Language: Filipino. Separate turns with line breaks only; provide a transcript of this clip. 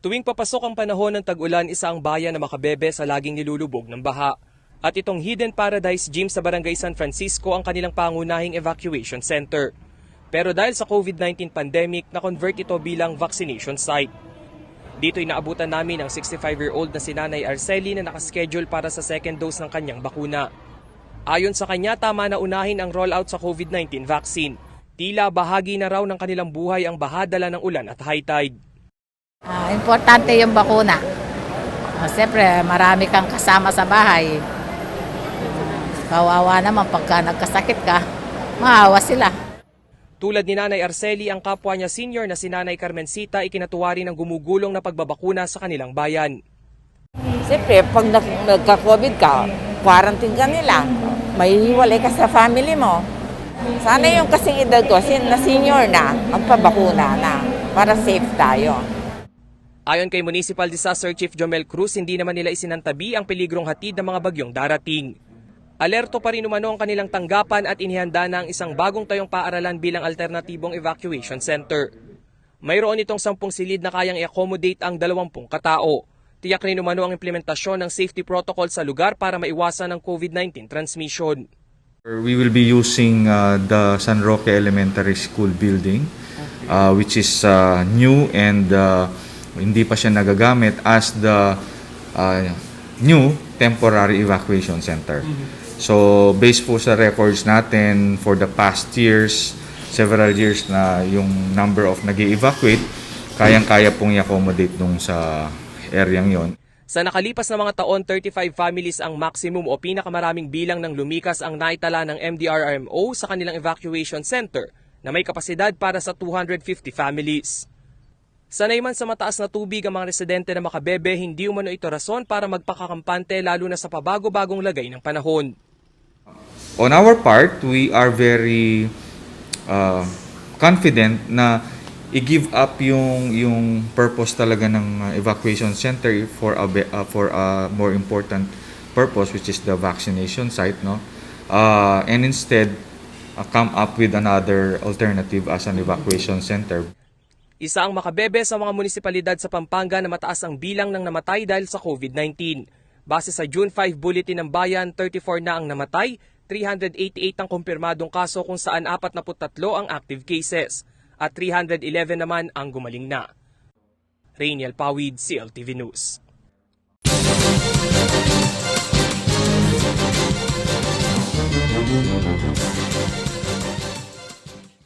Tuwing papasok ang panahon ng tag-ulan, isa ang bayan na makabebe sa laging nilulubog ng baha. At itong Hidden Paradise Gym sa Barangay San Francisco ang kanilang pangunahing evacuation center. Pero dahil sa COVID-19 pandemic, na-convert ito bilang vaccination site. Dito inaabutan namin ang 65-year-old na si Nanay Arceli na nakaschedule para sa second dose ng kanyang bakuna. Ayon sa kanya, tama na unahin ang rollout sa COVID-19 vaccine. Tila bahagi na raw ng kanilang buhay ang bahadala ng ulan at high tide.
Importante yung bakuna. Siyempre, marami kang kasama sa bahay. Kawawa naman pagka nagkasakit ka, maawa sila.
Tulad ni Nanay Arceli, ang kapwa niya senior na si Nanay Carmencita ikinatuwa rin ng gumugulong na pagbabakuna sa kanilang bayan.
Siyempre, pag nagka-COVID ka, quarantine ka nila. May hiwalay ka sa family mo. Sana yung kasing edad ko, na senior na, magpabakuna na para safe tayo.
Ayon kay Municipal Disaster Chief Jomel Cruz, hindi naman nila isinantabi ang peligrong hatid ng mga bagyong darating. Alerto pa rin umano ang kanilang tanggapan at inihanda na ang isang bagong tayong paaralan bilang alternatibong evacuation center. Mayroon itong 10 silid na kayang i-accommodate ang 20 katao. Tiyak rin umano ang implementasyon ng safety protocol sa lugar para maiwasan ang COVID-19 transmission.
We will be using the San Roque Elementary School building, which is new and hindi pa siya nagagamit as the new temporary evacuation center. So based po sa records natin for the past years, several years na yung number of nag-evacuate, kayang-kaya pong i-accommodate nung sa areang yon.
Sa nakalipas na mga taon, 35 families ang maximum o pinakamaraming bilang ng lumikas ang naitala ng MDRRMO sa kanilang evacuation center na may kapasidad para sa 250 families. Sanay man sa mataas na tubig ang mga residente na makabebe, hindi umano ito rason para magpakakampante lalo na sa pabago-bagong lagay ng panahon.
On our part, we are very confident na i-give up yung purpose talaga ng evacuation center for a more important purpose, which is the vaccination site, no? And instead come up with another alternative as an evacuation center.
Isa ang makabebe sa mga munisipalidad sa Pampanga na mataas ang bilang ng namatay dahil sa COVID-19. Base sa June 5 Bulletin ng Bayan, 34 na ang namatay, 388 ang kumpirmadong kaso kung saan 43 ang active cases at 311 naman ang gumaling na. Rainiel Pawid, CLTV News.